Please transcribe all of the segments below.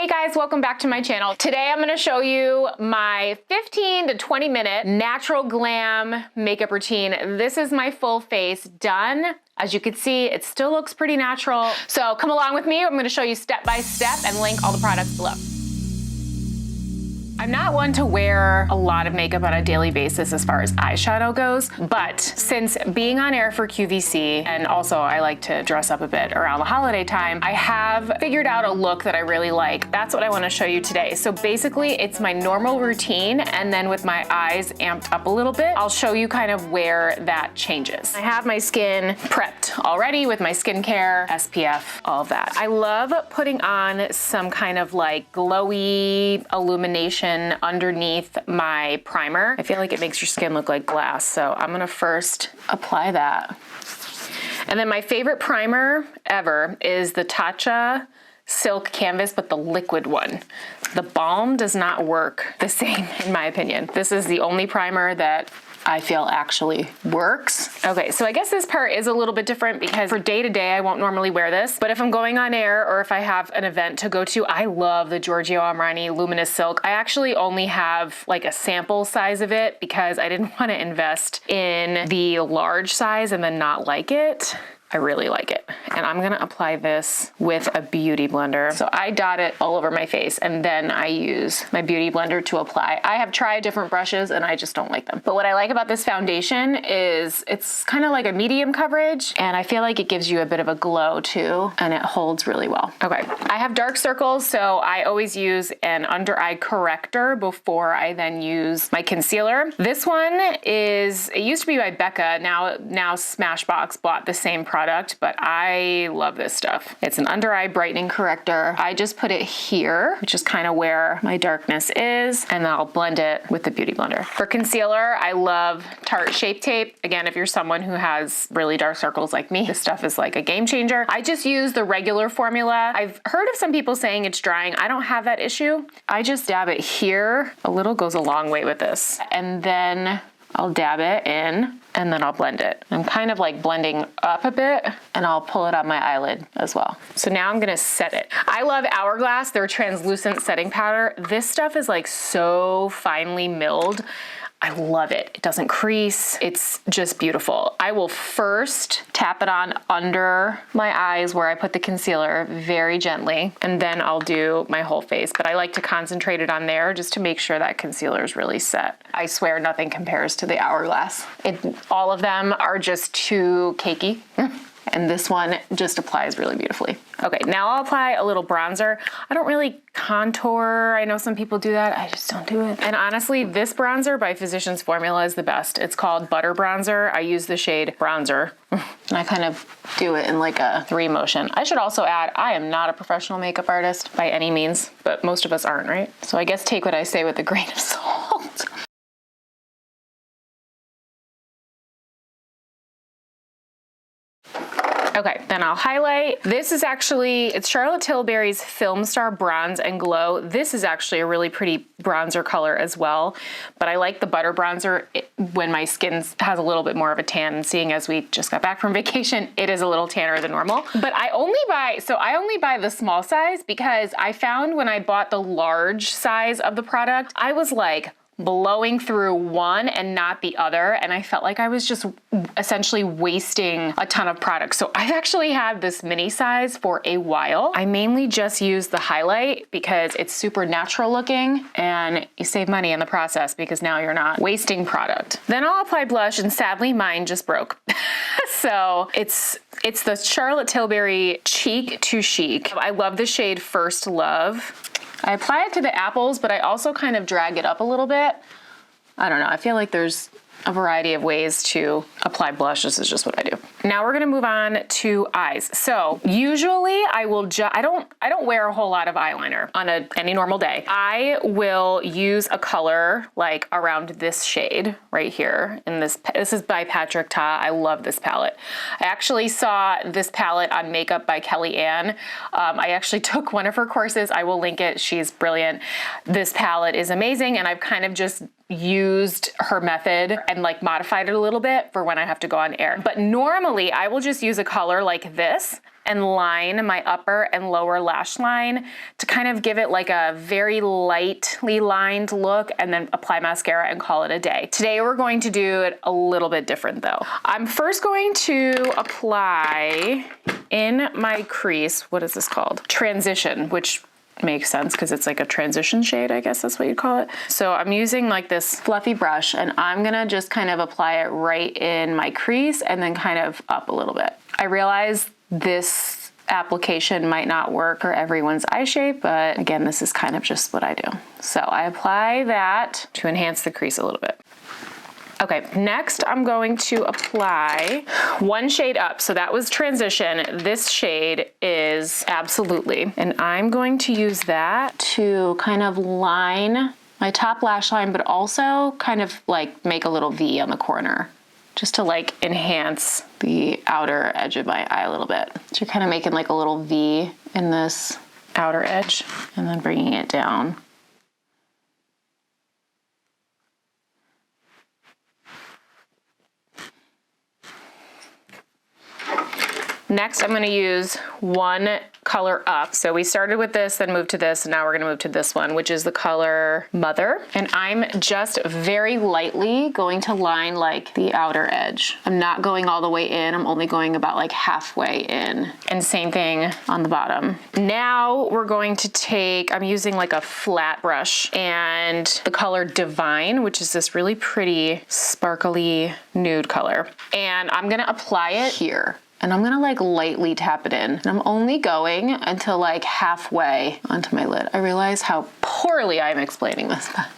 Hey guys, welcome back to my channel. Today I'm gonna show you my 15 to 20 minute natural glam makeup routine. This is my full face done. As you can see, it still looks pretty natural. So come along with me. I'm gonna show you step by step and link all the products below. I'm not one to wear a lot of makeup on a daily basis as far as eyeshadow goes, but since being on air for QVC, and also I like to dress up a bit around the holiday time, I have figured out a look that I really like. That's what I want to show you today. So basically it's my normal routine, and then with my eyes amped up a little bit, I'll show you kind of where that changes. I have my skin prepped already with my skincare, SPF, all of that. I love putting on some kind of like glowy illumination underneath my primer. I feel like it makes your skin look like glass, so I'm gonna first apply that. And then my favorite primer ever is the Tatcha Silk Canvas, but the liquid one. The balm does not work the same, in my opinion. This is the only primer that I feel actually works. Okay, so I guess this part is a little bit different because for day to day, I won't normally wear this, but if I'm going on air or if I have an event to go to, I love the Giorgio Armani Luminous Silk. I actually only have like a sample size of it because I didn't want to invest in the large size and then not like it. I really like it. And I'm gonna apply this with a beauty blender. So I dot it all over my face and then I use my beauty blender to apply. I have tried different brushes and I just don't like them. But what I like about this foundation is it's kind of like a medium coverage and I feel like it gives you a bit of a glow too, and it holds really well. Okay, I have dark circles, so I always use an under eye corrector before I then use my concealer. This one is, it used to be by Becca, now Smashbox bought the same product, but I love this stuff. It's an under eye brightening corrector. I just put it here, which is kind of where my darkness is, and then I'll blend it with the beauty blender. For concealer, I love Tarte Shape Tape. Again, if you're someone who has really dark circles like me, this stuff is like a game changer. I just use the regular formula. I've heard of some people saying it's drying. I don't have that issue. I just dab it here. A little goes a long way with this. And then I'll dab it in and then I'll blend it. I'm kind of like blending up a bit and I'll pull it on my eyelid as well. So now I'm gonna set it. I love Hourglass, their translucent setting powder. This stuff is like so finely milled. I love it. It doesn't crease. It's just beautiful. I will first tap it on under my eyes where I put the concealer very gently, and then I'll do my whole face. But I like to concentrate it on there just to make sure that concealer is really set. I swear nothing compares to the Hourglass. All of them are just too cakey. And this one just applies really beautifully. Okay, now I'll apply a little bronzer. I don't really contour. I know some people do that. I just don't do it. And honestly, this bronzer by Physicians Formula is the best. It's called Butter Bronzer. I use the shade Bronzer. And I kind of do it in like a 3 motion. I should also add, I am not a professional makeup artist by any means, but most of us aren't, right? So I guess take what I say with a grain of salt. Okay, then I'll highlight. This is actually, it's Charlotte Tilbury's Film Star Bronze and Glow. This is actually a really pretty bronzer color as well, but I like the butter bronzer when my skin has a little bit more of a tan, and seeing as we just got back from vacation, it is a little tanner than normal. But I only buy the small size because I found when I bought the large size of the product, I was like, blowing through one and not the other, and I felt like I was just essentially wasting a ton of product. So I've actually had this mini size for a while. I mainly just use the highlight because it's super natural looking and you save money in the process because now you're not wasting product. Then I'll apply blush, and sadly mine just broke. So it's the Charlotte Tilbury Cheek to Chic. I love the shade First Love. I apply it to the apples, but I also kind of drag it up a little bit. I don't know, I feel like there's a variety of ways to apply blush. This is just what I do. Now we're gonna move on to eyes. So usually I will I don't wear a whole lot of eyeliner on any normal day. I will use a color like around this shade right here. In this is by Patrick Ta. I love this palette. I actually saw this palette on Makeup by Kelly Ann. I actually took one of her courses. I will link it. She's brilliant. This palette is amazing, and I've kind of just used her method and like modified it a little bit for when I have to go on air. But normally I will just use a color like this and line my upper and lower lash line to kind of give it like a very lightly lined look, and then apply mascara and call it a day. Today we're going to do it a little bit different though. I'm first going to apply in my crease, what is this called? Transition, which makes sense because it's like a transition shade, I guess that's what you'd call it. So I'm using like this fluffy brush, and I'm gonna just kind of apply it right in my crease and then kind of up a little bit. I realize this application might not work for everyone's eye shape, but again, this is kind of just what I do. So I apply that to enhance the crease a little bit. Okay, next I'm going to apply one shade up. So that was Transition. This shade is Absolutely. And I'm going to use that to kind of line my top lash line, but also kind of like make a little V on the corner, just to like enhance the outer edge of my eye a little bit. So you're kind of making like a little V in this outer edge and then bringing it down. Next, I'm gonna use one color up. So we started with this, then moved to this, and now we're gonna move to this one, which is the color Mother. And I'm just very lightly going to line like the outer edge. I'm not going all the way in, I'm only going about like halfway in. And same thing on the bottom. Now we're going to take, I'm using like a flat brush and the color Divine, which is this really pretty sparkly nude color. And I'm gonna apply it here. And I'm gonna like lightly tap it in. And I'm only going until like halfway onto my lid. I realize how poorly I'm explaining this, but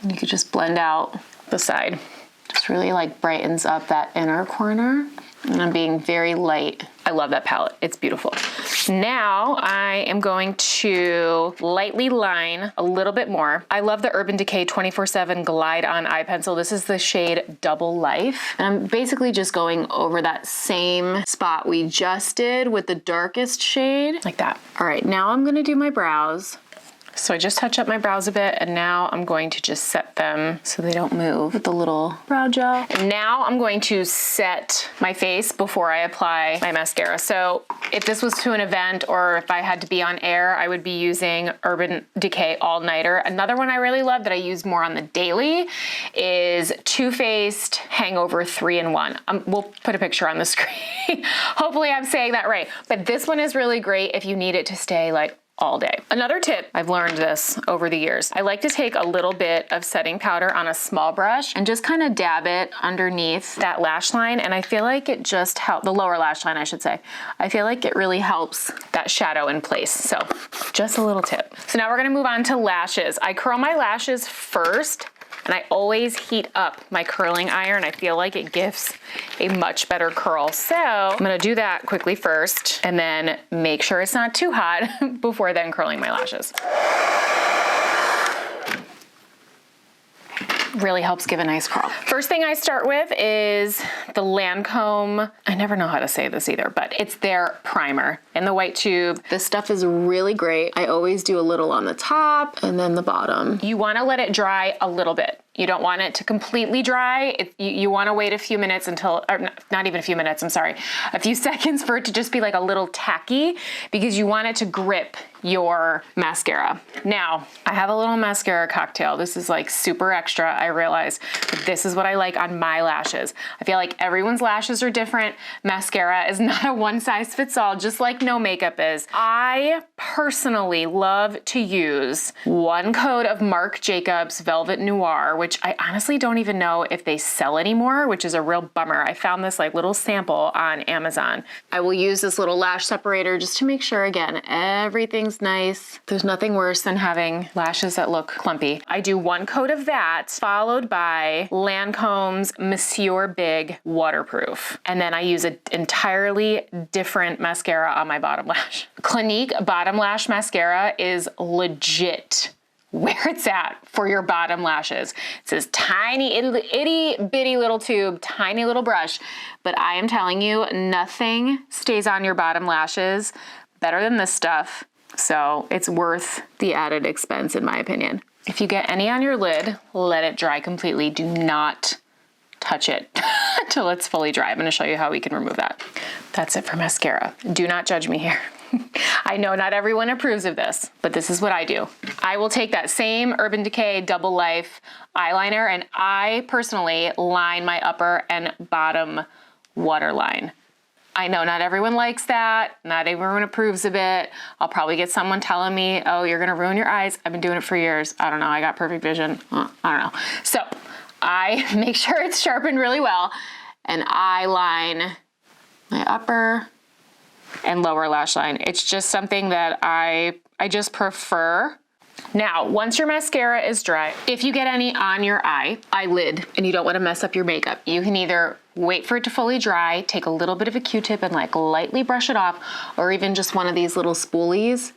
you could just blend out the side. Just really like brightens up that inner corner. And I'm being very light. I love that palette, it's beautiful. Now I am going to lightly line a little bit more. I love the Urban Decay 24/7 Glide On Eye Pencil. This is the shade Double Life. And I'm basically just going over that same spot we just did with the darkest shade, like that. All right, now I'm gonna do my brows. So I just touch up my brows a bit, and now I'm going to just set them so they don't move with the little brow gel. And now I'm going to set my face before I apply my mascara. So if this was to an event or if I had to be on air, I would be using Urban Decay All Nighter. Another one I really love that I use more on the daily is Too Faced Hangover 3-in-1. We'll put a picture on the screen. Hopefully I'm saying that right. But this one is really great if you need it to stay like all day. Another tip, I've learned this over the years. I like to take a little bit of setting powder on a small brush and just kind of dab it underneath that lash line. And I feel like it just helps, the lower lash line, I should say. I feel like it really helps that shadow in place. So just a little tip. So now we're gonna move on to lashes. I curl my lashes first, and I always heat up my curling iron. I feel like it gives a much better curl. So I'm gonna do that quickly first and then make sure it's not too hot before then curling my lashes. Really helps give a nice curl. First thing I start with is the Lancome, I never know how to say this either, but it's their primer in the white tube. This stuff is really great. I always do a little on the top and then the bottom. You wanna let it dry a little bit. You don't want it to completely dry. You wanna wait a few minutes until, or not even a few minutes, I'm sorry, a few seconds for it to just be like a little tacky, because you want it to grip your mascara. Now, I have a little mascara cocktail. This is like super extra, I realize, but this is what I like on my lashes. I feel like everyone's lashes are different. Mascara is not a one size fits all, just like no makeup is. I personally love to use one coat of Marc Jacobs Velvet Noir, which I honestly don't even know if they sell anymore, which is a real bummer. I found this like little sample on Amazon. I will use this little lash separator just to make sure, again, everything's nice. There's nothing worse than having lashes that look clumpy. I do one coat of that, followed by Lancome's Monsieur Big Waterproof. And then I use an entirely different mascara on my bottom lash. Clinique Bottom Lash Mascara is legit where it's at for your bottom lashes. It's this tiny, itty bitty little tube, tiny little brush, but I am telling you, nothing stays on your bottom lashes better than this stuff. So it's worth the added expense in my opinion. If you get any on your lid, let it dry completely. Do not touch it until it's fully dry. I'm gonna show you how we can remove that. That's it for mascara. Do not judge me here. I know not everyone approves of this, but this is what I do. I will take that same Urban Decay Double Life eyeliner and I personally line my upper and bottom waterline. I know not everyone likes that. Not everyone approves of it. I'll probably get someone telling me, oh, you're gonna ruin your eyes. I've been doing it for years. I don't know, I got perfect vision. I don't know. So I make sure it's sharpened really well and I line my upper and lower lash line. It's just something that I just prefer. Now, once your mascara is dry, if you get any on your eyelid, and you don't want to mess up your makeup, you can either wait for it to fully dry, take a little bit of a Q-tip and like lightly brush it off, or even just one of these little spoolies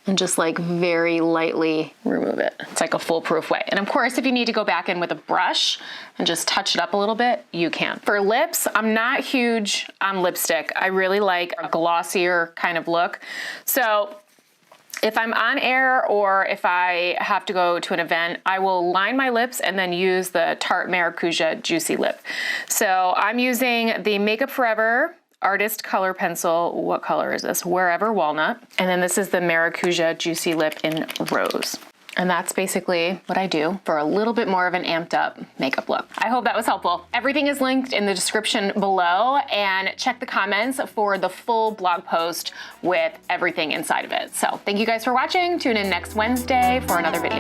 and just like very lightly remove it. It's like a foolproof way. And of course, if you need to go back in with a brush and just touch it up a little bit, you can. For lips, I'm not huge on lipstick. I really like a glossier kind of look. So if I'm on air or if I have to go to an event, I will line my lips and then use the Tarte Maracuja Juicy Lip. So I'm using the Makeup Forever Artist Color Pencil. What color is this? Wherever Walnut. And then this is the Maracuja Juicy Lip in Rose. And that's basically what I do for a little bit more of an amped up makeup look. I hope that was helpful. Everything is linked in the description below and check the comments for the full blog post with everything inside of it. So thank you guys for watching. Tune in next Wednesday for another video.